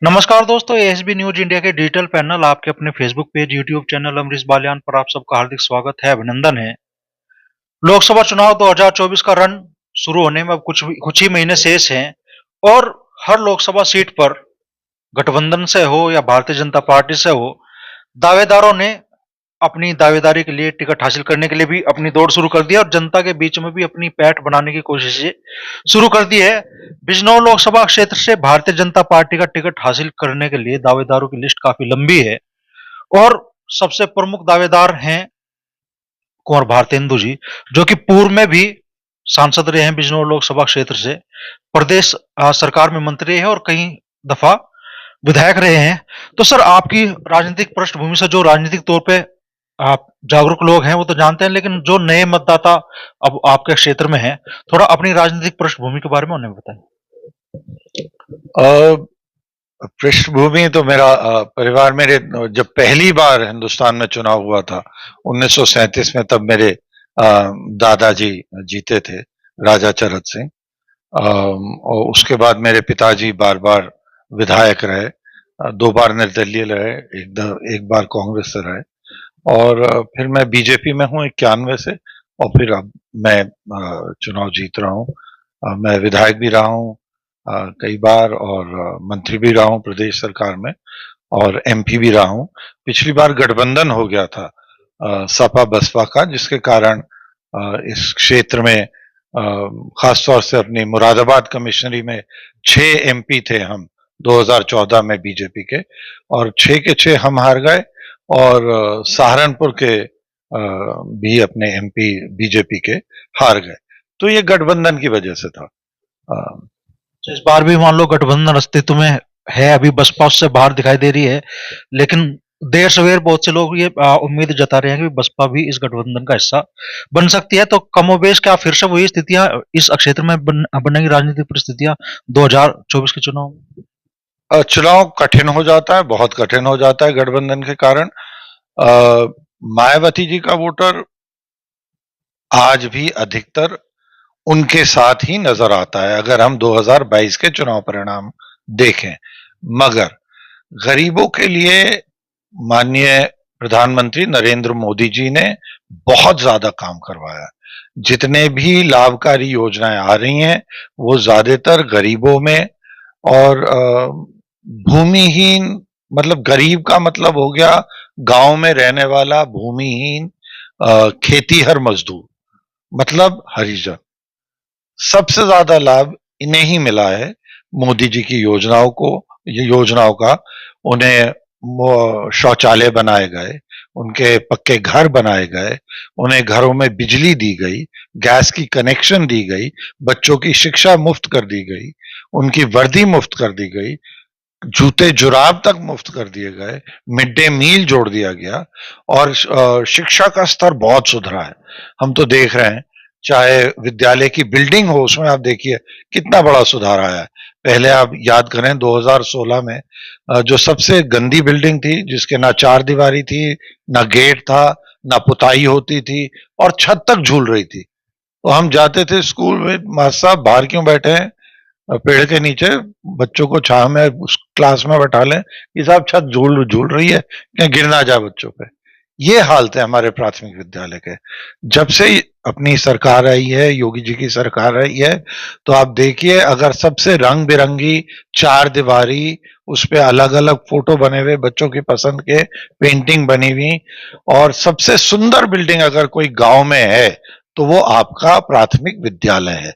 नमस्कार दोस्तों, ASB news India के डिजिटल पैनल आपके अपने Facebook page, YouTube channel Amrish Baliyan पर आप सबका हार्दिक स्वागत है, अभिनंदन है। लोकसभा चुनाव 2024 का रन शुरू होने में अब कुछ ही महीने शेष हैं और हर लोकसभा सीट पर गठबंधन से हो या भारतीय जनता पार्टी से हो, दावेदारों ने अपनी दावेदारी के लिए टिकट हासिल करने के लिए भी अपनी दौड़ शुरू कर दी है और जनता के बीच में भी अपनी पैठ बनाने की कोशिशें शुरू कर दी है। बिजनौर लोकसभा क्षेत्र से भारतीय जनता पार्टी का टिकट हासिल करने के लिए दावेदारों की लिस्ट काफी लंबी है और सबसे प्रमुख दावेदार हैं कुंवर भारतेंदु जी, जो कि पूर्व में भी सांसद रहे हैं बिजनौर लोकसभा क्षेत्र से, प्रदेश सरकार में मंत्री है और कई दफा विधायक रहे हैं। तो सर, आपकी राजनीतिक पृष्ठभूमि से जो राजनीतिक तौर पे आप जागरूक लोग हैं वो तो जानते हैं, लेकिन जो नए मतदाता अब आपके क्षेत्र में हैं, थोड़ा अपनी राजनीतिक पृष्ठभूमि के बारे में उन्हें बताएं। पृष्ठभूमि तो मेरा परिवार, मेरे जब पहली बार हिंदुस्तान में चुनाव हुआ था 1937 में, तब मेरे दादाजी जीते थे, राजा चरत सिंह। और उसके बाद मेरे पिताजी बार बार विधायक रहे, 2 बार निर्दलीय रहे, एक बार कांग्रेस से रहे, और फिर मैं बीजेपी में हूँ 91 से, और फिर अब मैं चुनाव जीत रहा हूँ। मैं विधायक भी रहा हूँ कई बार, और मंत्री भी रहा हूँ प्रदेश सरकार में, और एमपी भी रहा हूँ। पिछली बार गठबंधन हो गया था सपा बसपा का, जिसके कारण इस क्षेत्र में खासतौर से अपनी मुरादाबाद कमिश्नरी में 6 एमपी थे हम 2014 में बीजेपी के, और 6 के 6 हम हार गए, और सहारनपुर के भी अपने एमपी बीजेपी के हार गए। तो ये गठबंधन की वजह से था। इस बार भी मान लो गठबंधन अस्तित्व में है, अभी बसपा उससे बाहर दिखाई दे रही है, लेकिन देर सवेर बहुत से लोग ये उम्मीद जता रहे हैं कि बसपा भी इस गठबंधन का हिस्सा बन सकती है। तो कमोबेश क्या फिर से वही स्थितियां इस क्षेत्र में बनेगी, राजनीतिक परिस्थितियां 2024 के चुनाव में? चुनाव कठिन हो जाता है, बहुत कठिन हो जाता है गठबंधन के कारण। मायावती जी का वोटर आज भी अधिकतर उनके साथ ही नजर आता है अगर हम 2022 के चुनाव परिणाम देखें। मगर गरीबों के लिए माननीय प्रधानमंत्री नरेंद्र मोदी जी ने बहुत ज्यादा काम करवाया। जितने भी लाभकारी योजनाएं आ रही हैं वो ज्यादातर गरीबों में, और भूमिहीन, मतलब गरीब का मतलब हो गया गांव में रहने वाला भूमिहीन खेतीहर मजदूर, मतलब हरिजन। सबसे ज्यादा लाभ इन्हें ही मिला है मोदी जी की योजनाओं का। उन्हें शौचालय बनाए गए, उनके पक्के घर बनाए गए, उन्हें घरों में बिजली दी गई, गैस की कनेक्शन दी गई, बच्चों की शिक्षा मुफ्त कर दी गई, उनकी वर्दी मुफ्त कर दी गई, जूते जुराब तक मुफ्त कर दिए गए, मिड डे मील जोड़ दिया गया, और शिक्षा का स्तर बहुत सुधरा है। हम तो देख रहे हैं, चाहे विद्यालय की बिल्डिंग हो, उसमें आप देखिए कितना बड़ा सुधार आया है। पहले आप याद करें 2016 में जो सबसे गंदी बिल्डिंग थी, जिसके ना चार दीवारी थी, ना गेट था, ना पुताई होती थी, और छत तक झूल रही थी। तो हम जाते थे स्कूल में, मास्टर साहब बाहर क्यों बैठे हैं, पेड़ के नीचे बच्चों को छांव में उस क्लास में बैठा लें, ये साहब छत झूल झूल रही है, क्या गिर ना जाए बच्चों पे। ये हालत है हमारे प्राथमिक विद्यालय के। जब से अपनी सरकार आई है, योगी जी की सरकार आई है, तो आप देखिए, अगर सबसे रंग बिरंगी चार दीवारी, उस पे अलग अलग फोटो बने हुए बच्चों की पसंद के, पेंटिंग बनी हुई, और सबसे सुंदर बिल्डिंग अगर कोई गांव में है तो वो आपका प्राथमिक विद्यालय है।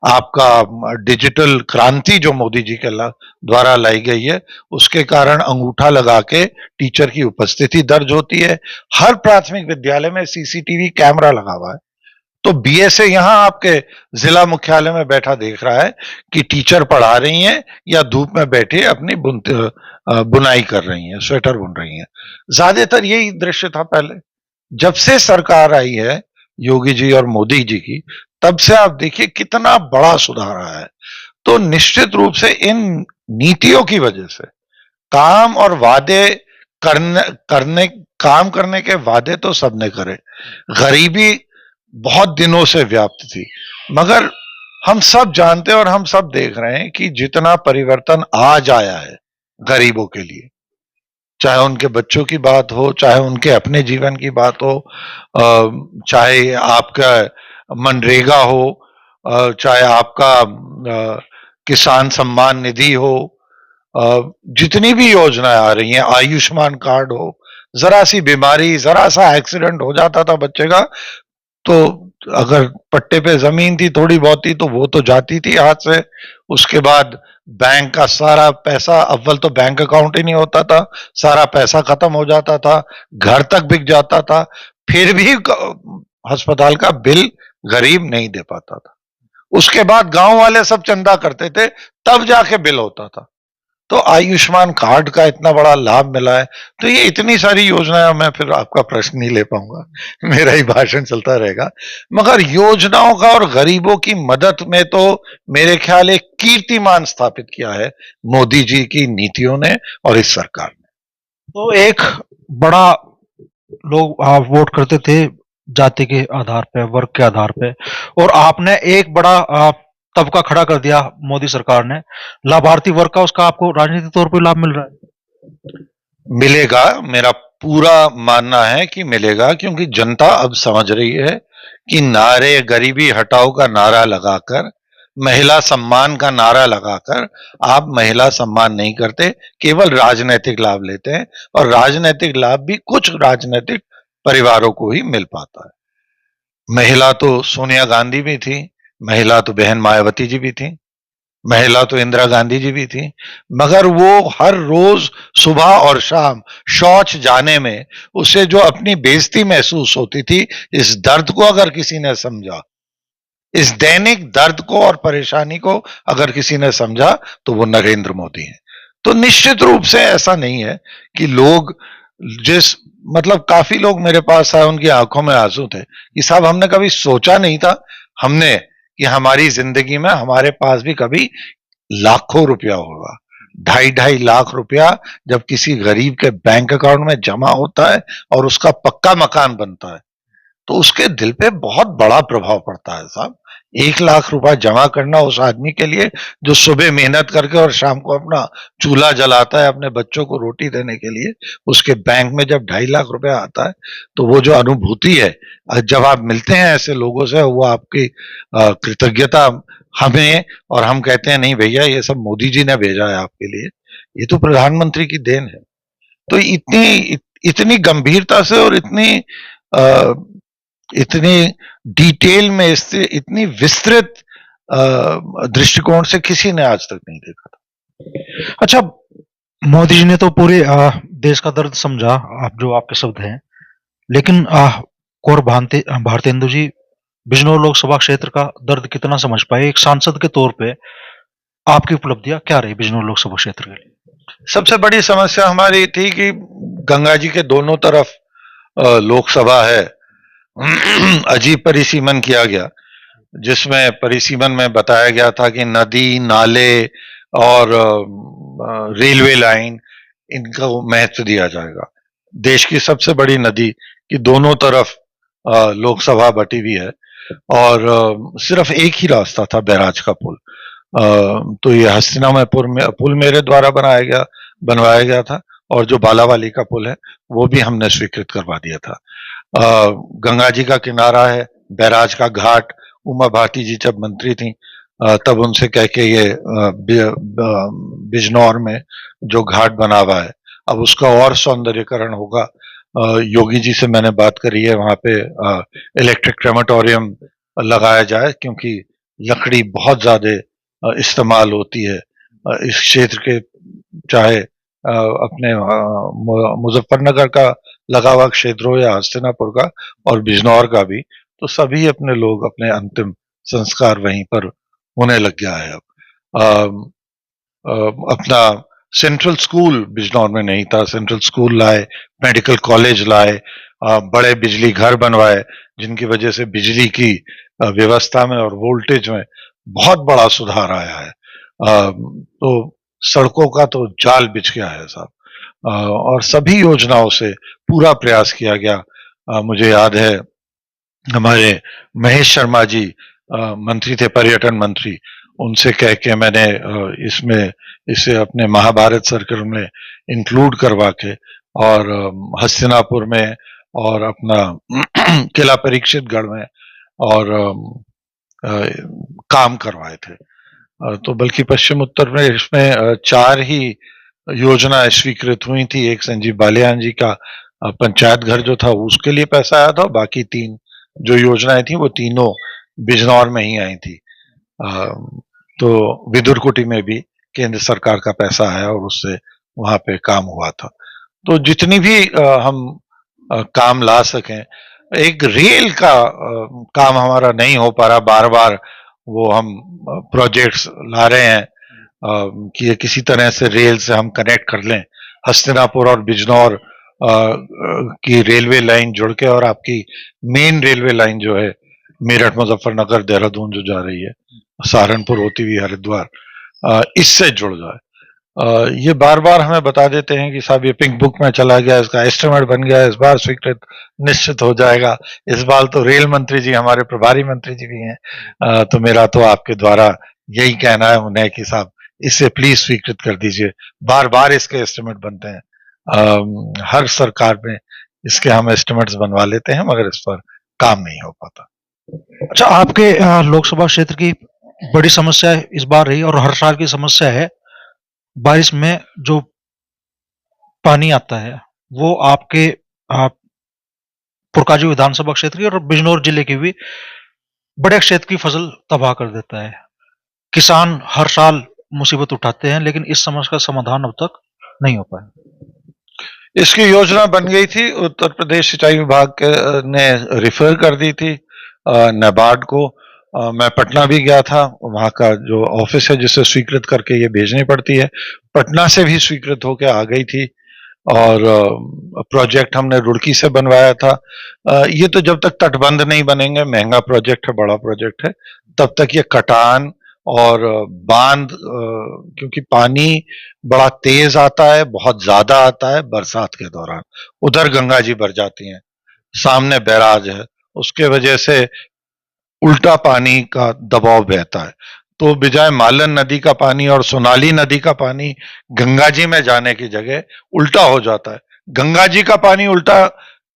आपका डिजिटल क्रांति जो मोदी जी के द्वारा लाई गई है, उसके कारण अंगूठा लगा के टीचर की उपस्थिति दर्ज होती है। हर प्राथमिक विद्यालय में सीसीटीवी कैमरा लगा हुआ है। तो बीएसए यहां आपके जिला मुख्यालय में बैठा देख रहा है कि टीचर पढ़ा रही हैं या धूप में बैठे अपनी बुनाई कर रही हैं, स्वेटर बुन रही हैं। ज्यादातर यही दृश्य था पहले। जब से सरकार आई है योगी जी और मोदी जी की, तब से आप देखिए कितना बड़ा सुधार आया है। तो निश्चित रूप से इन नीतियों की वजह से काम और वादे करने करने काम करने के वादे तो सबने करे। गरीबी बहुत दिनों से व्याप्त थी, मगर हम सब जानते हैं और हम सब देख रहे हैं कि जितना परिवर्तन आज आया है गरीबों के लिए, चाहे उनके बच्चों की बात हो, चाहे उनके अपने जीवन की बात हो, चाहे आपका मनरेगा हो, चाहे आपका किसान सम्मान निधि हो, जितनी भी योजनाएं आ रही हैं, आयुष्मान कार्ड हो, जरा सी बीमारी, जरा सा एक्सीडेंट हो जाता था बच्चे का, तो अगर पट्टे पे जमीन थी थोड़ी बहुत थी तो वो तो जाती थी हाथ से। उसके बाद बैंक का सारा पैसा, अव्वल तो बैंक अकाउंट ही नहीं होता था, सारा पैसा खत्म हो जाता था, घर तक बिक जाता था, फिर भी अस्पताल का बिल गरीब नहीं दे पाता था। उसके बाद गांव वाले सब चंदा करते थे, तब जाके बिल होता था। तो आयुष्मान कार्ड का इतना बड़ा लाभ मिला है। तो ये इतनी सारी योजनाएं, मैं फिर आपका प्रश्न नहीं ले पाऊंगा, मेरा ही भाषण चलता रहेगा। मगर योजनाओं का और गरीबों की मदद में तो मेरे ख्याल एक कीर्तिमान स्थापित किया है मोदी जी की नीतियों ने और इस सरकार ने। तो एक बड़ा लोग वोट करते थे जाति के आधार पे, वर्ग के आधार पे, और आपने एक बड़ा तबका खड़ा कर दिया मोदी सरकार ने, लाभार्थी वर्ग का, उसका आपको राजनीतिक तौर पे लाभ मिल रहा है। मिलेगा, मेरा पूरा मानना है कि मिलेगा, क्योंकि जनता अब समझ रही है कि नारे गरीबी हटाओ का नारा लगाकर, महिला सम्मान का नारा लगाकर आप महिला सम्मान नहीं करते, केवल राजनीतिक लाभ लेते हैं, और राजनीतिक लाभ भी कुछ राजनीतिक परिवारों को ही मिल पाता है। महिला तो सोनिया गांधी भी थी, महिला तो बहन मायावती जी भी थी, महिला तो इंदिरा गांधी जी भी थी, मगर वो हर रोज सुबह और शाम शौच जाने में उसे जो अपनी बेइज्जती महसूस होती थी, इस दर्द को अगर किसी ने समझा, इस दैनिक दर्द को और परेशानी को अगर किसी ने समझा, तो वो नरेंद्र मोदी है। तो निश्चित रूप से ऐसा नहीं है कि लोग जिस मतलब काफी लोग मेरे पास आए, उनकी आंखों में आंसू थे कि साहब हमने कभी सोचा नहीं था हमने कि हमारी जिंदगी में हमारे पास भी कभी लाखों रुपया होगा। 2.5 लाख रुपया जब किसी गरीब के बैंक अकाउंट में जमा होता है और उसका पक्का मकान बनता है, तो उसके दिल पे बहुत बड़ा प्रभाव पड़ता है साहब। 1 लाख रुपया जमा करना उस आदमी के लिए जो सुबह मेहनत करके और शाम को अपना चूल्हा जलाता है अपने बच्चों को रोटी देने के लिए, उसके बैंक में जब 2.5 लाख रुपया आता है, तो वो जो अनुभूति है जब आप मिलते हैं ऐसे लोगों से, वो आपकी कृतज्ञता हमें, और हम कहते हैं नहीं भैया ये सब मोदी जी ने भेजा है आपके लिए, ये तो प्रधानमंत्री की देन है। तो इतनी गंभीरता से और इतनी डिटेल में, इससे इतनी विस्तृत दृष्टिकोण से किसी ने आज तक नहीं देखा था। अच्छा, मोदी जी ने तो पूरे देश का दर्द समझा, आप जो आपके शब्द हैं, लेकिन कौर भारतेंदु जी बिजनौर लोकसभा क्षेत्र का दर्द कितना समझ पाए? एक सांसद के तौर पे आपकी उपलब्धियां क्या रही बिजनौर लोकसभा क्षेत्र के लिए? सबसे बड़ी समस्या हमारी थी कि गंगा जी के दोनों तरफ लोकसभा है, अजीब परिसीमन किया गया, जिसमें परिसीमन में बताया गया था कि नदी, नाले और रेलवे लाइन, इनका महत्व दिया जाएगा। देश की सबसे बड़ी नदी की दोनों तरफ लोकसभा बटी हुई है, और सिर्फ एक ही रास्ता था, बैराज का पुल। तो ये हस्तिनापुर में पुल मेरे द्वारा बनवाया गया था, और जो बालावाली का पुल है वो भी हमने स्वीकृत करवा दिया था। गंगा जी का किनारा है, बैराज का घाट, उमा भारती जी जब मंत्री थी तब उनसे कह के ये बिजनौर में जो घाट बना हुआ है, अब उसका और सौंदर्यकरण होगा। योगी जी से मैंने बात करी है, वहां पे इलेक्ट्रिक क्रेमेटोरियम लगाया जाए, क्योंकि लकड़ी बहुत ज्यादा इस्तेमाल होती है इस क्षेत्र के, चाहे अपने मुजफ्फरनगर का लगा हुआ क्षेत्र हो या हस्तिनापुर का और बिजनौर का भी, तो सभी अपने लोग अपने अंतिम संस्कार वहीं पर होने लग गया है अब। अपना सेंट्रल स्कूल बिजनौर में नहीं था, सेंट्रल स्कूल लाए, मेडिकल कॉलेज लाए, बड़े बिजली घर बनवाए, जिनकी वजह से बिजली की व्यवस्था में और वोल्टेज में बहुत बड़ा सुधार आया है। तो सड़कों का तो जाल बिछ गया है साहब, और सभी योजनाओं से पूरा प्रयास किया गया। मुझे याद है हमारे महेश शर्मा जी मंत्री थे, पर्यटन मंत्री, उनसे कह के मैंने इसमें इसे अपने महाभारत सर्कल में इंक्लूड करवा के और हस्तिनापुर में और अपना किला परीक्षितगढ़ में और काम करवाए थे। तो बल्कि पश्चिम उत्तर प्रदेश में 4 ही योजनाएं स्वीकृत हुई थी। एक संजीव बालियान जी का पंचायत घर जो था उसके लिए पैसा आया था, बाकी 3 जो योजनाएं थी वो तीनों बिजनौर में ही आई थी। तो विदुर कुटी में भी केंद्र सरकार का पैसा आया और उससे वहां पे काम हुआ था। तो जितनी भी हम काम ला सकें, एक रेल का काम हमारा नहीं हो पा रहा, बार बार वो हम प्रोजेक्ट्स ला रहे हैं कि किसी तरह से रेल से हम कनेक्ट कर लें हस्तिनापुर और बिजनौर की रेलवे लाइन जुड़ के, और आपकी मेन रेलवे लाइन जो है मेरठ मुजफ्फरनगर देहरादून जो जा रही है सहारनपुर होती हुई हरिद्वार, इससे जुड़ जाए। ये बार बार हमें बता देते हैं कि साहब ये पिंक बुक में चला गया, इसका एस्टिमेट बन गया, इस बार स्वीकृत निश्चित हो जाएगा। इस बार तो रेल मंत्री जी हमारे प्रभारी मंत्री जी भी हैं, तो मेरा तो आपके द्वारा यही कहना है उन्हें कि साहब इसे प्लीज स्वीकृत कर दीजिए। बार बार इसके एस्टिमेट बनते हैं, हर सरकार में इसके हम एस्टिमेट्स बनवा लेते हैं मगर इस पर काम नहीं हो पाता। अच्छा, आपके लोकसभा क्षेत्र की बड़ी समस्या इस बार रही और हर साल की समस्या है, बारिश में जो पानी आता है वो आपके पुरकाजू विधानसभा क्षेत्र की और बिजनौर जिले की भी बड़े क्षेत्र की फसल तबाह कर देता है। किसान हर साल मुसीबत उठाते हैं लेकिन इस समस्या का समाधान अब तक नहीं हो पाया। इसकी योजना बन गई थी, उत्तर प्रदेश सिंचाई विभाग ने रिफर कर दी थी नाबार्ड को। मैं पटना भी गया था, वहां का जो ऑफिस है जिसे स्वीकृत करके ये भेजनी पड़ती है, पटना से भी स्वीकृत होकर आ गई थी। और प्रोजेक्ट हमने रुड़की से बनवाया था। ये तो जब तक तटबंध नहीं बनेंगे, महंगा प्रोजेक्ट है, बड़ा प्रोजेक्ट है, तब तक ये कटान और बांध, क्योंकि पानी बड़ा तेज आता है, बहुत ज्यादा आता है बरसात के दौरान, उधर गंगा जी भर जाती हैं, सामने बैराज है, उसके वजह से उल्टा पानी का दबाव बहता है। तो बजाय मालन नदी का पानी और सोनाली नदी का पानी गंगा जी में जाने की जगह उल्टा हो जाता है। गंगा जी का पानी उल्टा,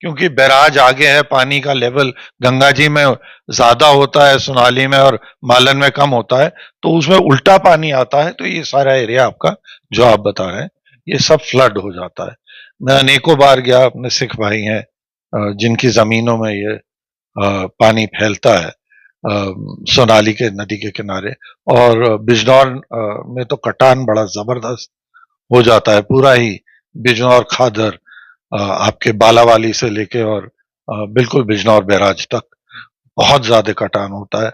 क्योंकि बैराज आगे है, पानी का लेवल गंगा जी में ज्यादा होता है, सोनाली में और मालन में कम होता है, तो उसमें उल्टा पानी आता है। तो ये सारा एरिया आपका जो आप बता रहे हैं ये सब फ्लड हो जाता है। मैं अनेकों बार गया, अपने सिख भाई हैं जिनकी जमीनों में ये पानी फैलता है सोनाली के नदी के किनारे, और बिजनौर में तो कटान बड़ा जबरदस्त हो जाता है। पूरा ही बिजनौर खादर आपके बालावाली से लेके और बिल्कुल बिजनौर बैराज तक बहुत ज्यादा कटान होता है।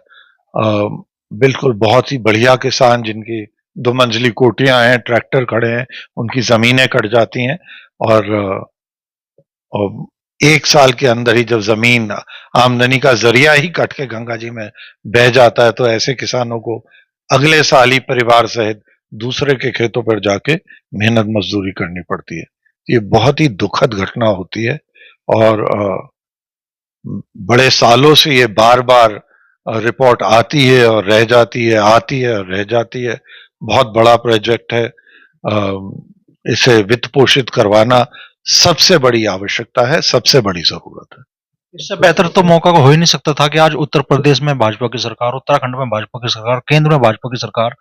बिल्कुल बहुत ही बढ़िया किसान जिनकी 2 मंजिली कोठियां हैं, ट्रैक्टर खड़े हैं, उनकी जमीनें कट जाती हैं। और 1 साल के अंदर ही जब जमीन आमदनी का जरिया ही कट के गंगा जी में बह जाता है, तो ऐसे किसानों को अगले साल ही परिवार सहित दूसरे के खेतों पर जाके मेहनत मजदूरी करनी पड़ती है। ये बहुत ही दुखद घटना होती है और बड़े सालों से ये बार बार रिपोर्ट आती है और रह जाती है, आती है और रह जाती है। बहुत बड़ा प्रोजेक्ट है, इसे वित्त पोषित करवाना सबसे बड़ी आवश्यकता है, सबसे बड़ी जरूरत है। इससे बेहतर तो मौका को हो ही नहीं सकता था कि आज उत्तर प्रदेश में भाजपा की सरकार, उत्तराखंड में भाजपा की सरकार, केंद्र में भाजपा की सरकार,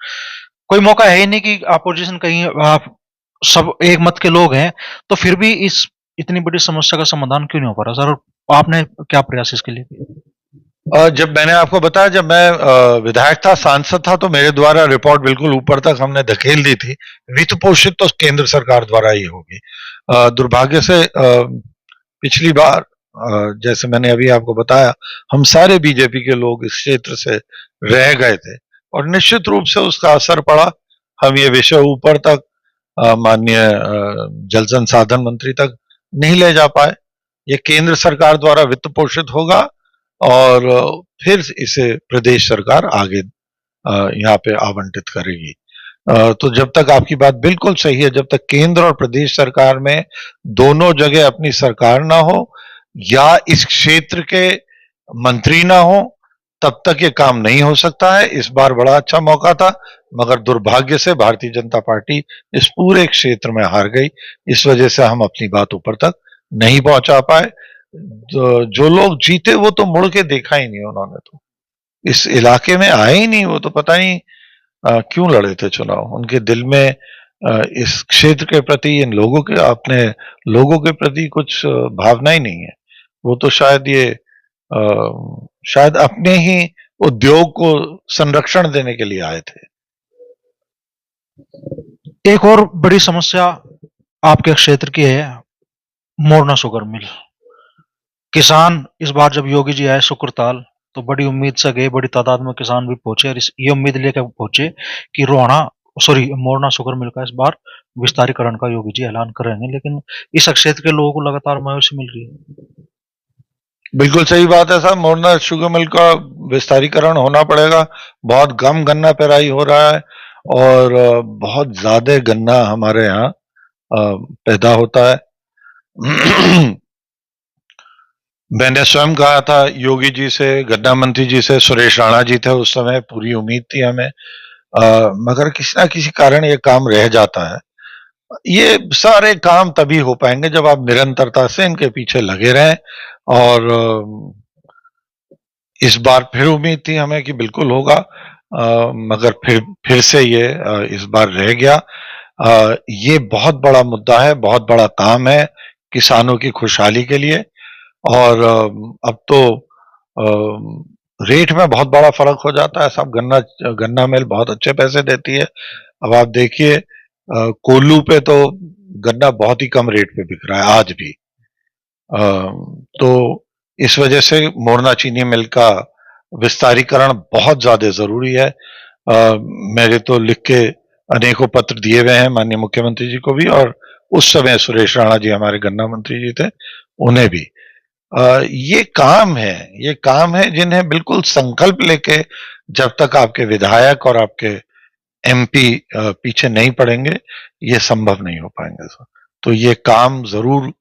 कोई मौका है ही नहीं कि अपोजिशन कहीं, आप सब एक मत के लोग हैं, तो फिर भी इस इतनी बड़ी समस्या का समाधान क्यों नहीं हो पा रहा सर? आपने क्या प्रयास इसके लिए किए? जब मैंने आपको बताया, जब मैं विधायक था, सांसद था, तो मेरे द्वारा रिपोर्ट बिल्कुल ऊपर तक हमने धकेल दी थी। वित्त पोषित तो केंद्र सरकार द्वारा ही होगी। दुर्भाग्य से पिछली बार जैसे मैंने अभी आपको बताया, हम सारे बीजेपी के लोग इस क्षेत्र से रह गए थे और निश्चित रूप से उसका असर पड़ा। हम ये विषय ऊपर तक माननीय जल संसाधन मंत्री तक नहीं ले जा पाए। ये केंद्र सरकार द्वारा वित्त पोषित होगा और फिर इसे प्रदेश सरकार आगे यहाँ पे आवंटित करेगी। तो जब तक, आपकी बात बिल्कुल सही है, जब तक केंद्र और प्रदेश सरकार में दोनों जगह अपनी सरकार ना हो या इस क्षेत्र के मंत्री ना हो, तब तक ये काम नहीं हो सकता है। इस बार बड़ा अच्छा मौका था, मगर दुर्भाग्य से भारतीय जनता पार्टी इस पूरे क्षेत्र में हार गई। इस वजह से हम अपनी बात ऊपर तक नहीं पहुंचा पाए। जो लोग जीते वो तो मुड़ के देखा ही नहीं उन्होंने, तो इस इलाके में आए ही नहीं। वो तो पता नहीं क्यों लड़े थे चुनाव। उनके दिल में इस क्षेत्र के प्रति, इन लोगों के, अपने लोगों के प्रति कुछ भावना ही नहीं है। वो तो शायद शायद अपने ही उद्योग को संरक्षण देने के लिए आए थे। एक और बड़ी समस्या आपके क्षेत्र की है, मोरना शुगर मिल। किसान इस बार जब योगी जी आए शुक्रताल, तो बड़ी उम्मीद से गए, बड़ी तादाद में किसान भी पहुंचे और ये उम्मीद लेकर पहुंचे कि मोरना शुगर मिल का इस बार विस्तारीकरण का योगी जी ऐलान करेंगे, लेकिन इस क्षेत्र के लोगों को लगातार मायूसी मिल रही है। बिल्कुल सही बात है साहब, मोरना शुगर मिल का विस्तारीकरण होना पड़ेगा। बहुत कम गन्ना पेराई हो रहा है और बहुत ज्यादा गन्ना हमारे यहाँ पैदा होता है। मैंने स्वयं कहा था योगी जी से, गन्ना मंत्री जी से, सुरेश राणा जी थे उस समय, पूरी उम्मीद थी हमें, मगर किसी ना किसी कारण ये काम रह जाता है। ये सारे काम तभी हो पाएंगे जब आप निरंतरता से इनके पीछे लगे रहें, और इस बार फिर उम्मीद थी हमें कि बिल्कुल होगा, मगर फिर से ये इस बार रह गया। ये बहुत बड़ा मुद्दा है, बहुत बड़ा काम है किसानों की खुशहाली के लिए। और अब तो रेट में बहुत बड़ा फर्क हो जाता है साहब। गन्ना मिल बहुत अच्छे पैसे देती है। अब आप देखिए कोल्लू पे तो गन्ना बहुत ही कम रेट पे बिक रहा है आज भी। तो इस वजह से मोरना चीनी मिल का विस्तारीकरण बहुत ज्यादा जरूरी है। मेरे तो लिख के अनेकों पत्र दिए हुए हैं माननीय मुख्यमंत्री जी को भी, और उस समय सुरेश राणा जी हमारे गन्ना मंत्री जी थे, उन्हें भी। ये काम है जिन्हें बिल्कुल संकल्प लेके, जब तक आपके विधायक और आपके एमपी पीछे नहीं पड़ेंगे, ये संभव नहीं हो पाएंगे सर। तो ये काम जरूर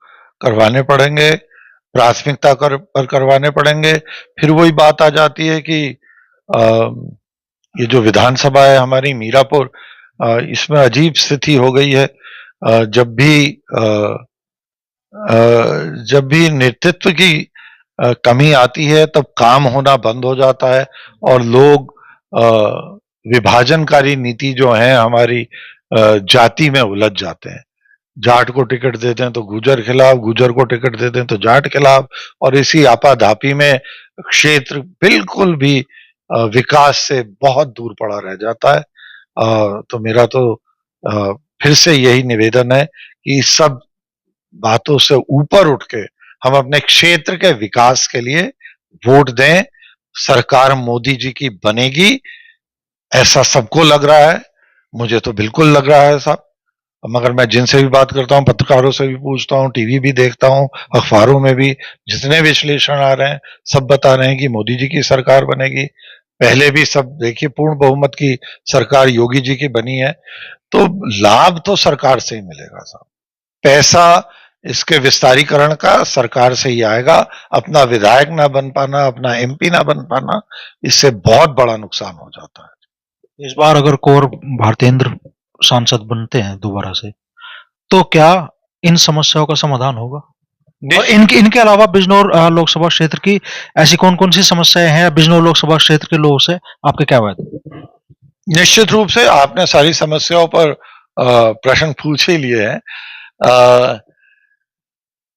करवाने पड़ेंगे, प्राथमिकता पर करवाने पड़ेंगे। फिर वही बात आ जाती है कि ये जो विधानसभा है हमारी मीरापुर, इसमें अजीब स्थिति हो गई है। जब भी नेतृत्व की कमी आती है तब काम होना बंद हो जाता है, और लोग विभाजनकारी नीति जो है हमारी जाति में उलझ जाते हैं। जाट को टिकट देते हैं तो गुजर खिलाफ, गुजर को टिकट देते हैं तो जाट खिलाफ, और इसी आपाधापी में क्षेत्र बिल्कुल भी विकास से बहुत दूर पड़ा रह जाता है। तो मेरा तो फिर से यही निवेदन है कि सब बातों से ऊपर उठ के हम अपने क्षेत्र के विकास के लिए वोट दें। सरकार मोदी जी की बनेगी, ऐसा सबको लग रहा है, मुझे तो बिल्कुल लग रहा है साहब। मगर मैं जिनसे भी बात करता हूं, पत्रकारों से भी पूछता हूं, टीवी भी देखता हूं, अखबारों में भी जितने विश्लेषण आ रहे हैं, सब बता रहे हैं कि मोदी जी की सरकार बनेगी। पहले भी सब देखिए पूर्ण बहुमत की सरकार योगी जी की बनी है। तो लाभ तो सरकार से ही मिलेगा साहब। पैसा इसके विस्तारीकरण का सरकार से ही आएगा। अपना विधायक ना बन पाना, अपना एमपी ना बन पाना, इससे बहुत बड़ा नुकसान हो जाता है। इस बार अगर कौर भारतेंद्र सांसद बनते हैं दोबारा से, तो क्या इन समस्याओं का समाधान होगा? और इनके इनके अलावा बिजनौर लोकसभा क्षेत्र की ऐसी कौन-कौन सी समस्याएं हैं? बिजनौर लोकसभा क्षेत्र के लोगों से आपके क्या वादे? निश्चित रूप से आपने सारी समस्याओं पर प्रश्न पूछ ही लिए हैं।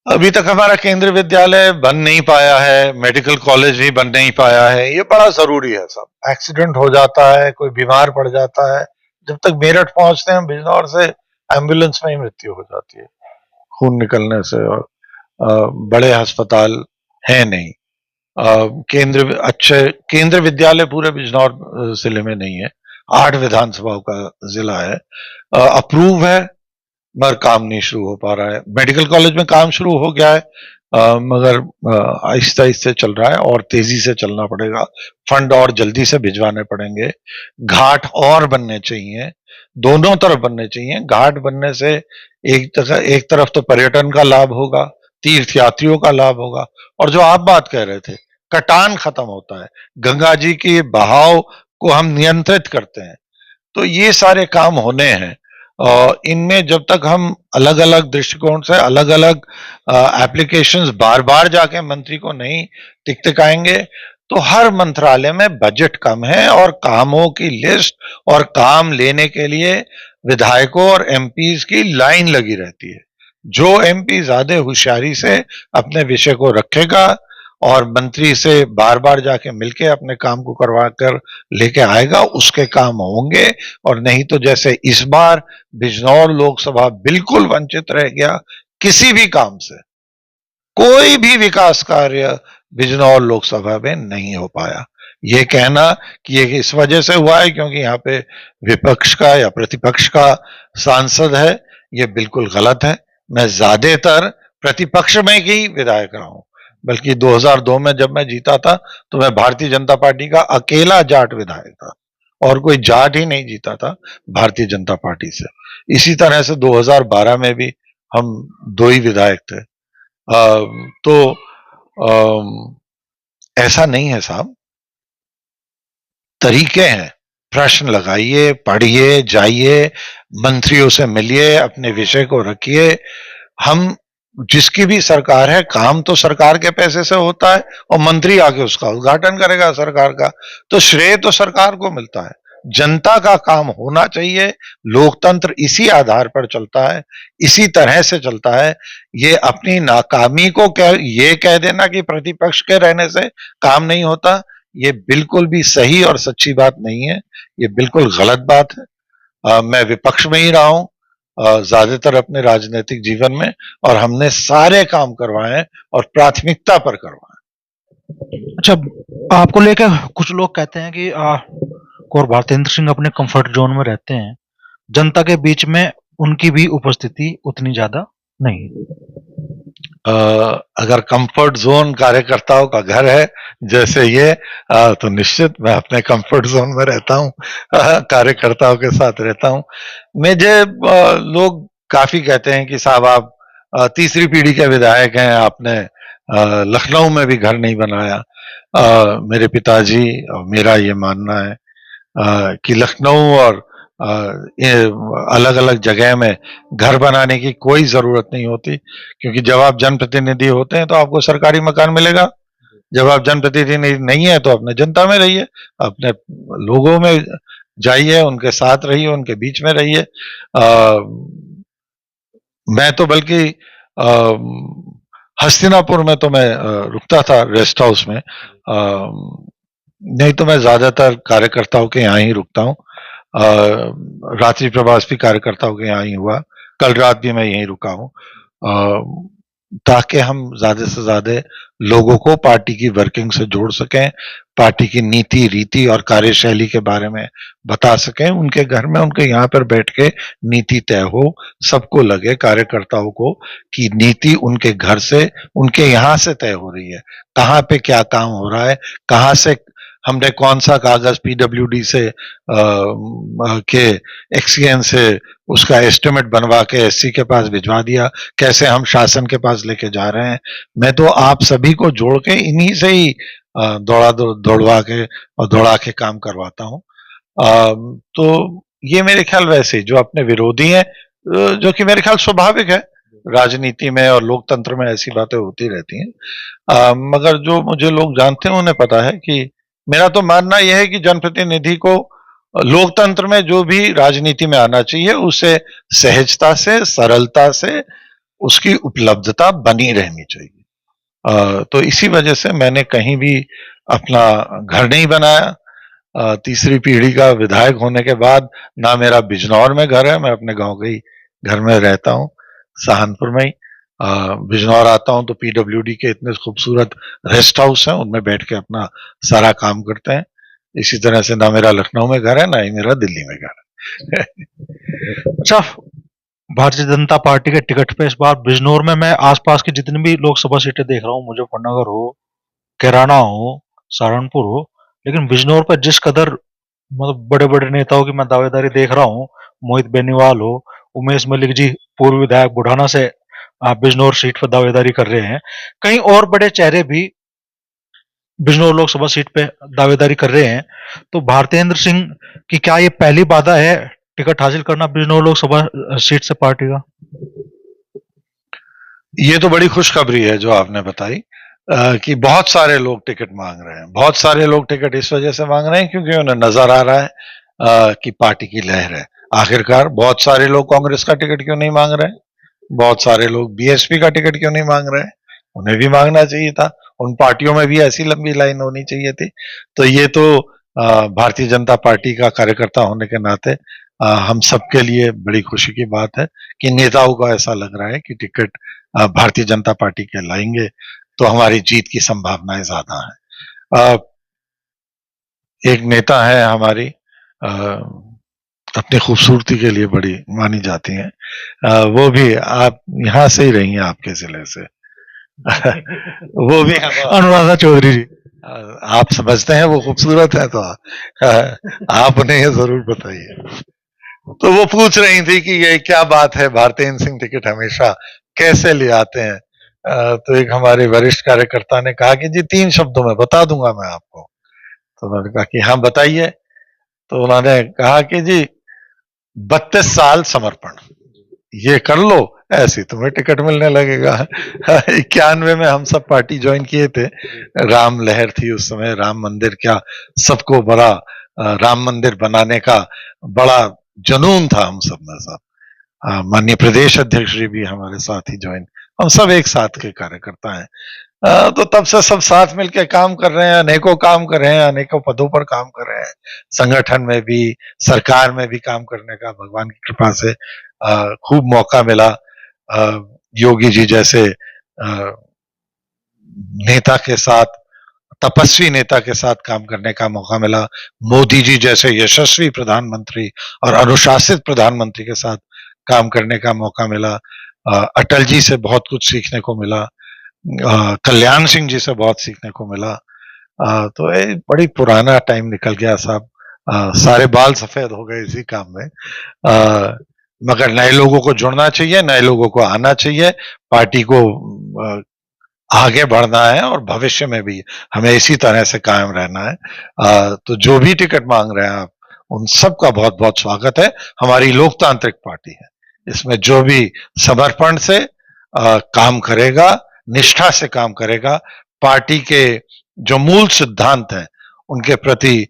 अभी तक हमारा केंद्रीय विद्यालय बन नहीं पाया है, मेडिकल कॉलेज भी बन नहीं पाया है। ये बड़ा जरूरी है सब। एक्सीडेंट हो जाता है, कोई बीमार पड़ जाता है, जब तक मेरठ पहुंचते हैं बिजनौर से, एम्बुलेंस में ही मृत्यु हो जाती है खून निकलने से, और बड़े अस्पताल है नहीं। केंद्र विद्यालय पूरे बिजनौर जिले में नहीं है। 8 विधानसभाओं का जिला है, अप्रूव है मगर काम नहीं शुरू हो पा रहा है। मेडिकल कॉलेज में काम शुरू हो गया है, मगर आहिस्ते आहिस्ते चल रहा है, और तेजी से चलना पड़ेगा। फंड और जल्दी से भिजवाने पड़ेंगे। घाट और बनने चाहिए, दोनों तरफ बनने चाहिए। घाट बनने से एक तरफ तो पर्यटन का लाभ होगा, तीर्थ यात्रियों का लाभ होगा, और जो आप बात कह रहे थे कटान खत्म होता है, गंगा जी के बहाव को हम नियंत्रित करते हैं। तो ये सारे काम होने हैं और इनमें जब तक हम अलग-अलग दृष्टिकोण से अलग-अलग एप्लीकेशंस बार-बार जाके मंत्री को नहीं टिक-टिकाएंगे, तो हर मंत्रालय में बजट कम है और कामों की लिस्ट और काम लेने के लिए विधायकों और एमपीज की लाइन लगी रहती है। जो एमपी ज्यादा होशियारी से अपने विषय को रखेगा और मंत्री से बार-बार जाके मिलके अपने काम को करवा कर लेके आएगा, उसके काम होंगे। और नहीं तो जैसे इस बार बिजनौर लोकसभा बिल्कुल वंचित रह गया किसी भी काम से, कोई भी विकास कार्य बिजनौर लोकसभा में नहीं हो पाया। ये कहना कि ये इस वजह से हुआ है क्योंकि यहाँ पे विपक्ष का या प्रतिपक्ष का सांसद है, ये बिल्कुल गलत है। मैं ज्यादातर प्रतिपक्ष में ही विधायक रहा हूं, बल्कि 2002 में जब मैं जीता था तो मैं भारतीय जनता पार्टी का अकेला जाट विधायक था और कोई जाट ही नहीं जीता था भारतीय जनता पार्टी से। इसी तरह से 2012 में भी हम दो ही विधायक थे। तो ऐसा नहीं है साहब, तरीके हैं। प्रश्न लगाइए, पढ़िए, जाइए, मंत्रियों से मिलिए, अपने विषय को रखिए। हम जिसकी भी सरकार है, काम तो सरकार के पैसे से होता है और मंत्री आके उसका उद्घाटन करेगा सरकार का, तो श्रेय तो सरकार को मिलता है। जनता का काम होना चाहिए। लोकतंत्र इसी आधार पर चलता है, इसी तरह से चलता है। ये अपनी नाकामी को ये कह देना कि प्रतिपक्ष के रहने से काम नहीं होता, ये बिल्कुल भी सही और सच्ची बात नहीं है। ये बिल्कुल गलत बात है। मैं विपक्ष में ही रहा हूं ज्यादातर अपने राजनीतिक जीवन में, और हमने सारे काम करवाए और प्राथमिकता पर करवाए। अच्छा, आपको लेकर कुछ लोग कहते हैं कि और भारतेंद्र सिंह अपने कंफर्ट जोन में रहते हैं, जनता के बीच में उनकी भी उपस्थिति उतनी ज्यादा नहीं। अगर कंफर्ट जोन कार्यकर्ताओं का घर है जैसे ये, तो निश्चित मैं अपने कंफर्ट जोन में रहता हूँ, कार्यकर्ताओं के साथ रहता हूँ। मुझे लोग काफी कहते हैं कि साहब आप तीसरी पीढ़ी के विधायक हैं, आपने लखनऊ में भी घर नहीं बनाया। मेरे पिताजी और मेरा ये मानना है कि लखनऊ और अलग अलग जगह में घर बनाने की कोई जरूरत नहीं होती, क्योंकि जब आप जनप्रतिनिधि होते हैं तो आपको सरकारी मकान मिलेगा। जब आप जनप्रतिनिधि नहीं है तो अपने जनता में रहिए, अपने लोगों में जाइए, उनके साथ रहिए, उनके बीच में रहिए। मैं तो बल्कि हस्तिनापुर में तो मैं रुकता था रेस्ट हाउस में, नहीं तो मैं ज्यादातर कार्यकर्ताओं के यहाँ ही रुकता हूँ। रात्रि प्रवास भी कार्यकर्ताओं के यहाँ ही हुआ, कल रात भी मैं यहीं रुका हूँ, ताकि हम ज्यादा से ज्यादा लोगों को पार्टी की वर्किंग से जोड़ सकें, पार्टी की नीति रीति और कार्यशैली के बारे में बता सकें। उनके घर में, उनके यहाँ पर बैठ के नीति तय हो, सबको लगे कार्यकर्ताओं को कि नीति उनके घर से, उनके यहाँ से तय हो रही है, कहाँ पे क्या काम हो रहा है, कहाँ से हमने कौन सा कागज पीडब्ल्यूडी से के एक्सीएन से उसका एस्टिमेट बनवा के एससी के पास भिजवा दिया, कैसे हम शासन के पास लेके जा रहे हैं। मैं तो आप सभी को जोड़ के इन्हीं से ही दौड़वा के और दौड़ा के काम करवाता हूँ। तो ये मेरे ख्याल वैसे जो अपने विरोधी हैं, जो कि मेरे ख्याल स्वाभाविक है, राजनीति में और लोकतंत्र में ऐसी बातें होती रहती हैं। मगर जो मुझे लोग जानते हैं उन्हें पता है कि मेरा तो मानना यह है कि जनप्रतिनिधि को लोकतंत्र में जो भी राजनीति में आना चाहिए उसे सहजता से, सरलता से उसकी उपलब्धता बनी रहनी चाहिए। तो इसी वजह से मैंने कहीं भी अपना घर नहीं बनाया। तीसरी पीढ़ी का विधायक होने के बाद ना मेरा बिजनौर में घर है, मैं अपने गांव के ही घर में रहता हूँ, सहारनपुर में ही। बिजनौर आता हूँ तो पीडब्ल्यूडी के इतने खूबसूरत रेस्ट हाउस हैं, उनमें बैठ के अपना सारा काम करते हैं। इसी तरह से ना मेरा लखनऊ में घर है, ना ही मेरा दिल्ली में घर है। अच्छा, भारतीय जनता पार्टी के टिकट पे इस बार बिजनौर में मैं आसपास की जितनी भी लोकसभा सीटें देख रहा हूँ, मुजफ्फरनगर हो, कैराना हो, सहारनपुर हो, लेकिन बिजनौर पर जिस कदर मतलब बड़े बड़े नेताओं की मैं दावेदारी देख रहा हूँ, मोहित बेनीवाल हो, उमेश मलिक जी पूर्व विधायक बुढ़ाना से बिजनौर सीट पर दावेदारी कर रहे हैं, कहीं और बड़े चेहरे भी बिजनौर लोकसभा सीट पे दावेदारी कर रहे हैं, तो भारतेंद्र सिंह की क्या ये पहली बाधा है टिकट हासिल करना बिजनौर लोकसभा सीट से पार्टी का? ये तो बड़ी खुशखबरी है जो आपने बताई, कि बहुत सारे लोग टिकट मांग रहे हैं। बहुत सारे लोग टिकट इस वजह से मांग रहे हैं क्योंकि उन्हें नजर आ रहा है कि पार्टी की लहर है। आखिरकार बहुत सारे लोग कांग्रेस का टिकट क्यों नहीं मांग रहे हैं, बहुत सारे लोग बीएसपी का टिकट क्यों नहीं मांग रहे हैं, उन्हें भी मांगना चाहिए था। उन पार्टियों में भी ऐसी लंबी लाइन होनी चाहिए थी। तो ये तो भारतीय जनता पार्टी का कार्यकर्ता होने के नाते हम सबके लिए बड़ी खुशी की बात है कि नेताओं को ऐसा लग रहा है कि टिकट भारतीय जनता पार्टी के लाएंगे तो हमारी जीत की संभावनाएं ज्यादा है। एक नेता है हमारी, अपनी खूबसूरती के लिए बड़ी मानी जाती हैं, वो भी आप यहाँ से ही रही हैं, आपके जिले से। वो भी अनुराधा चौधरी जी। आप समझते हैं वो खूबसूरत है, तो आप उन्हें ये जरूर बताइए। तो वो पूछ रही थी कि ये क्या बात है, भारतेंद्र सिंह टिकट हमेशा कैसे ले आते हैं। तो एक हमारे वरिष्ठ कार्यकर्ता ने कहा कि जी 3 शब्दों में बता दूंगा मैं आपको। तो उन्होंने कहा कि हाँ बताइए। तो उन्होंने कहा कि जी 32 साल समर्पण, ये कर लो, ऐसे तुम्हें टिकट मिलने लगेगा। 91 में हम सब पार्टी ज्वाइन किए थे, राम लहर थी उस समय, राम मंदिर क्या, सबको बड़ा राम मंदिर बनाने का बड़ा जुनून था हम सब में। सब माननीय प्रदेश अध्यक्ष जी भी हमारे साथ ही ज्वाइन, हम सब एक साथ के कार्यकर्ता हैं। तो तब से सब साथ मिलकर काम कर रहे हैं, अनेकों काम कर रहे हैं, अनेकों पदों पर काम कर रहे हैं, संगठन में भी, सरकार में भी काम करने का भगवान की कृपा से खूब मौका मिला। योगी जी जैसे नेता के साथ, तपस्वी नेता के साथ काम करने का मौका मिला। मोदी जी जैसे यशस्वी प्रधानमंत्री और अनुशासित प्रधानमंत्री के साथ काम करने का मौका मिला। अटल जी से बहुत कुछ सीखने को मिला, कल्याण सिंह जी से बहुत सीखने को मिला। तो ये बड़ी पुराना टाइम निकल गया साहब, सारे बाल सफेद हो गए इसी काम में। मगर नए लोगों को जुड़ना चाहिए, नए लोगों को आना चाहिए, पार्टी को आगे बढ़ना है और भविष्य में भी हमें इसी तरह से कायम रहना है। तो जो भी टिकट मांग रहे हैं आप, उन सबका बहुत बहुत स्वागत है। हमारी लोकतांत्रिक पार्टी है, इसमें जो भी समर्पण से काम करेगा, निष्ठा से काम करेगा, पार्टी के जो मूल सिद्धांत हैं उनके प्रति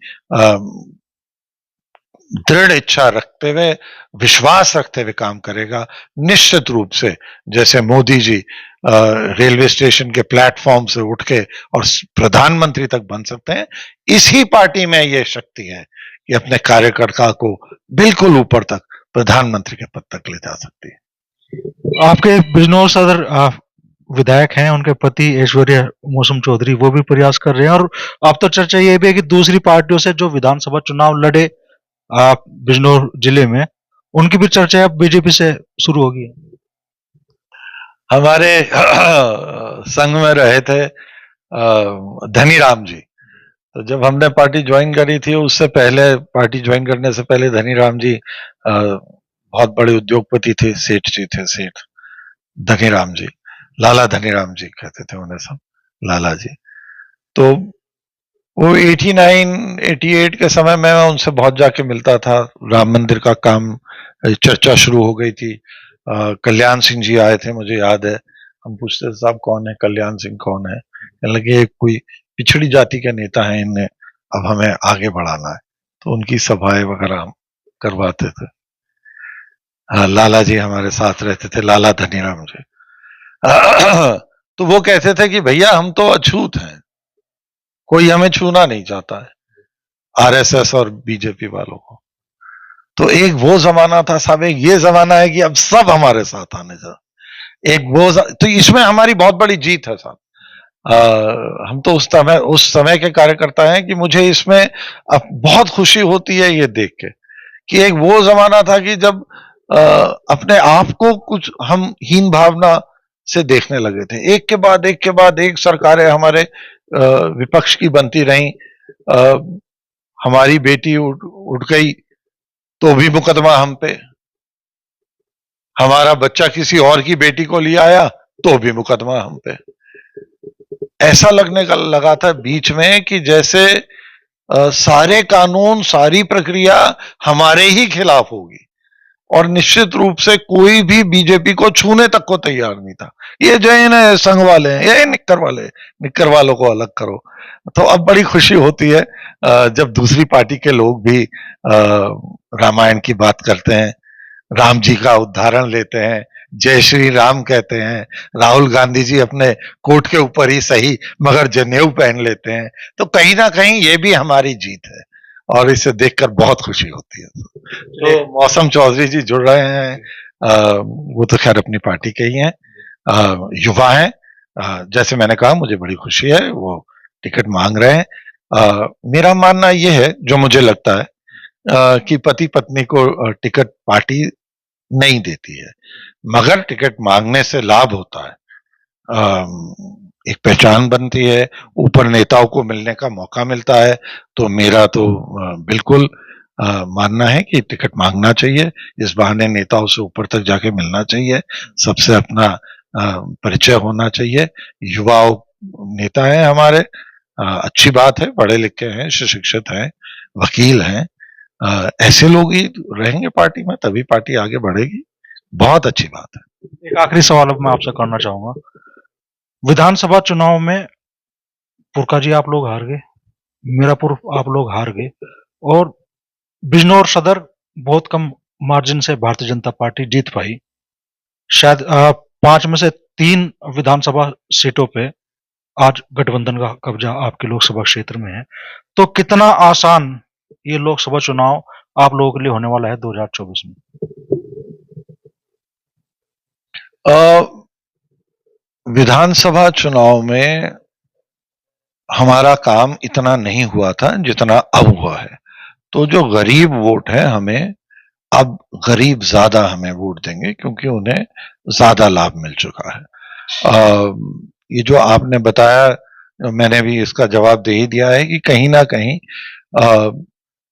दृढ़ इच्छा रखते हुए, विश्वास रखते हुए काम करेगा, निश्चित रूप से जैसे मोदी जी रेलवे स्टेशन के प्लेटफॉर्म से उठ के और प्रधानमंत्री तक बन सकते हैं, इसी पार्टी में यह शक्ति है कि अपने कार्यकर्ता को बिल्कुल ऊपर तक, प्रधानमंत्री के पद तक ले जा सकती है। आपके बिजनौर सदर विधायक हैं, उनके पति ऐश्वर्या मौसम चौधरी, वो भी प्रयास कर रहे हैं, और अब तो चर्चा ये भी है कि दूसरी पार्टियों से जो विधानसभा चुनाव लड़े बिजनौर जिले में, उनकी भी चर्चा अब बीजेपी से शुरू होगी। हमारे संघ में रहे थे धनीराम जी, तो जब हमने पार्टी ज्वाइन करी थी, उससे पहले, पार्टी ज्वाइन करने से पहले धनीराम जी बहुत बड़े उद्योगपति थे, सेठ जी थे, सेठ धनीराम जी, लाला धनीराम जी कहते थे उन्हें सब, लाला जी। तो वो 89, 88 के समय में मैं उनसे बहुत जाके मिलता था। राम मंदिर का काम, चर्चा शुरू हो गई थी। कल्याण सिंह जी आए थे, मुझे याद है। हम पूछते थे साहब कौन है कल्याण सिंह, कौन है? कहने लगे कोई पिछड़ी जाति के नेता है, इन्हें अब हमें आगे बढ़ाना है। तो उनकी सभाएं वगैरह हम करवाते थे। लाला जी हमारे साथ रहते थे, लाला धनीराम जी। तो वो कहते थे कि भैया हम तो अछूत हैं, कोई हमें छूना नहीं चाहता है, आरएसएस और बीजेपी वालों को। तो एक वो जमाना था साहब, एक ये जमाना है कि अब सब हमारे साथ आने जा, एक वो तो इसमें हमारी बहुत बड़ी जीत है साहब। हम तो उस समय के कार्यकर्ता हैं कि मुझे इसमें अब बहुत खुशी होती है ये देख के कि एक वो जमाना था कि जब अपने आप को कुछ हम हीन भावना से देखने लगे थे। एक के बाद एक के बाद एक सरकारें हमारे विपक्ष की बनती रहीं। हमारी बेटी उठ गई तो भी मुकदमा हम पे, हमारा बच्चा किसी और की बेटी को ले आया तो भी मुकदमा हम पे। ऐसा लगने का लगा था बीच में कि जैसे सारे कानून, सारी प्रक्रिया हमारे ही खिलाफ होगी, और निश्चित रूप से कोई भी बीजेपी को छूने तक को तैयार नहीं था। ये जैन है, संघ वाले हैं, ये निक्कर वाले, निक्कर वालों को अलग करो। तो अब बड़ी खुशी होती है जब दूसरी पार्टी के लोग भी रामायण की बात करते हैं, राम जी का उदाहरण लेते हैं, जय श्री राम कहते हैं, राहुल गांधी जी अपने कोट के ऊपर ही सही मगर जनेऊ पहन लेते हैं। तो कहीं ना कहीं ये भी हमारी जीत है, और इसे देखकर बहुत खुशी होती है। तो मौसम चौधरी जी जुड़ रहे हैं, वो तो खैर अपनी पार्टी के ही हैं, युवा हैं। जैसे मैंने कहा, मुझे बड़ी खुशी है वो टिकट मांग रहे हैं। मेरा मानना ये है, जो मुझे लगता है, कि पति पत्नी को टिकट पार्टी नहीं देती है, मगर टिकट मांगने से लाभ होता है। एक पहचान बनती है, ऊपर नेताओं को मिलने का मौका मिलता है। तो मेरा तो बिल्कुल मानना है कि टिकट मांगना चाहिए, इस बहाने नेताओं से ऊपर तक जाके मिलना चाहिए, सबसे अपना परिचय होना चाहिए। युवाओं नेता है हमारे, अच्छी बात है, पढ़े लिखे हैं, सुशिक्षित हैं, वकील हैं, ऐसे लोग ही रहेंगे पार्टी में, तभी पार्टी आगे बढ़ेगी। बहुत अच्छी बात है। एक आखिरी सवाल अब मैं आपसे करना चाहूंगा। विधानसभा चुनाव में पुरका जी आप लोग हार गए, मीरापुर आप लोग हार गए, और बिजनौर सदर बहुत कम मार्जिन से भारतीय जनता पार्टी जीत पाई। शायद 5 में से 3 विधानसभा सीटों पे आज गठबंधन का कब्जा आपके लोकसभा क्षेत्र में है। तो कितना आसान ये लोकसभा चुनाव आप लोगों के लिए होने वाला है 2024 में? विधानसभा चुनाव में हमारा काम इतना नहीं हुआ था जितना अब हुआ है। तो जो गरीब वोट है, हमें अब गरीब ज्यादा हमें वोट देंगे, क्योंकि उन्हें ज्यादा लाभ मिल चुका है। ये जो आपने बताया, मैंने भी इसका जवाब दे ही दिया है कि कहीं ना कहीं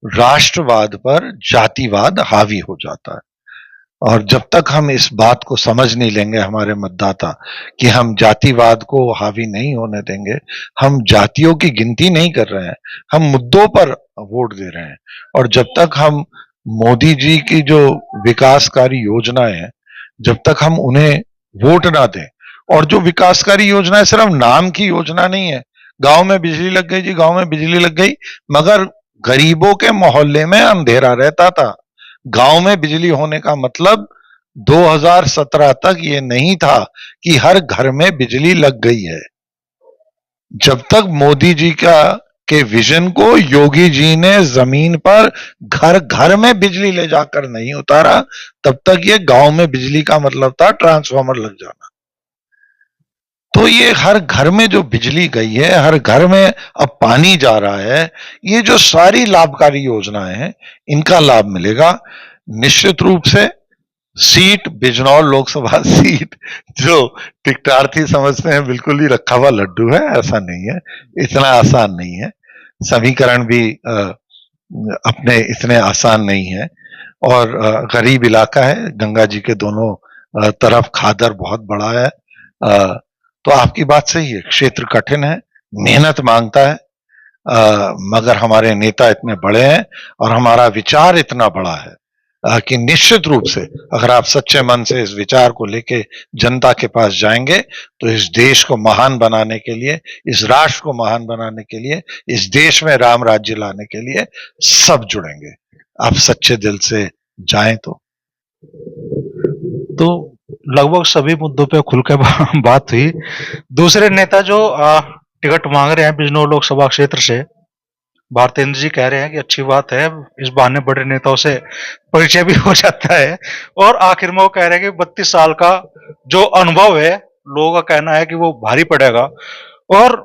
राष्ट्रवाद पर जातिवाद हावी हो जाता है, और जब तक हम इस बात को समझ नहीं लेंगे, हमारे मतदाता, कि हम जातिवाद को हावी नहीं होने देंगे, हम जातियों की गिनती नहीं कर रहे हैं, हम मुद्दों पर वोट दे रहे हैं। और जब तक हम मोदी जी की जो विकासकारी योजनाएं हैं, जब तक हम उन्हें वोट ना दें, और जो विकासकारी योजनाएं सिर्फ नाम की योजना नहीं है, गांव में बिजली लग गई जी, गांव में बिजली लग गई, मगर गरीबों के मोहल्ले में अंधेरा रहता था। गांव में बिजली होने का मतलब 2017 तक ये नहीं था कि हर घर में बिजली लग गई है। जब तक मोदी जी का के विजन को योगी जी ने जमीन पर घर घर में बिजली ले जाकर नहीं उतारा, तब तक ये गांव में बिजली का मतलब था ट्रांसफार्मर लग जाना। तो ये हर घर में जो बिजली गई है, हर घर में अब पानी जा रहा है, ये जो सारी लाभकारी योजनाएं हैं, इनका लाभ मिलेगा। निश्चित रूप से सीट, बिजनौर लोकसभा सीट जो टिकटार्थी समझते हैं बिल्कुल ही रखा हुआ लड्डू है, ऐसा नहीं है, इतना आसान नहीं है। समीकरण भी अपने इतने आसान नहीं है, और गरीब इलाका है, गंगा जी के दोनों तरफ खादर बहुत बड़ा है। तो आपकी बात सही है, क्षेत्र कठिन है, मेहनत मांगता है, मगर हमारे नेता इतने बड़े हैं और हमारा विचार इतना बड़ा है कि निश्चित रूप से अगर आप सच्चे मन से इस विचार को लेके जनता के पास जाएंगे, तो इस देश को महान बनाने के लिए, इस राष्ट्र को महान बनाने के लिए, इस देश में राम राज्य लाने के लिए सब जुड़ेंगे। आप सच्चे दिल से जाएं तो लगभग सभी मुद्दों पे खुल के बात हुई। दूसरे नेता जो टिकट मांग रहे हैं बिजनौर लोकसभा क्षेत्र से, भारतेंद्र जी कह रहे हैं कि अच्छी बात है, इस बहाने बड़े नेताओं से परिचय भी हो जाता है। और आखिर में वो कह रहे हैं कि 32 साल का जो अनुभव है, लोगों का कहना है कि वो भारी पड़ेगा। और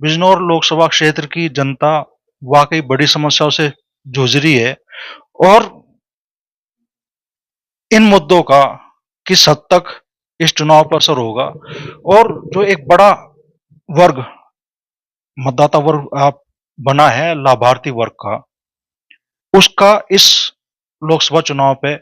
बिजनौर लोकसभा क्षेत्र की जनता वाकई बड़ी समस्याओं से जूझ रही है, और इन मुद्दों का किस हद तक इस चुनाव पर असर होगा, और जो एक बड़ा वर्ग, मतदाता वर्ग आप बना है लाभार्थी वर्ग का, उसका इस लोकसभा चुनाव पे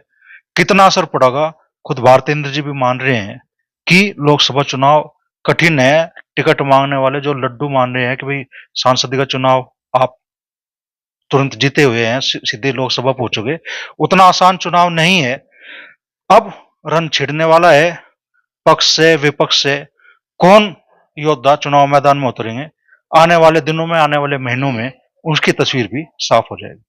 कितना असर पड़ेगा, खुद भारतेंद्र जी भी मान रहे हैं कि लोकसभा चुनाव कठिन है। टिकट मांगने वाले जो लड्डू मान रहे हैं कि भाई सांसद का चुनाव आप तुरंत जीते हुए हैं, सीधे लोकसभा पहुंचोगे, उतना आसान चुनाव नहीं है। अब रन छिड़ने वाला है, पक्ष से विपक्ष से कौन योद्धा चुनाव मैदान में उतरेंगे। आने वाले दिनों में, आने वाले महीनों में उसकी तस्वीर भी साफ हो जाएगी।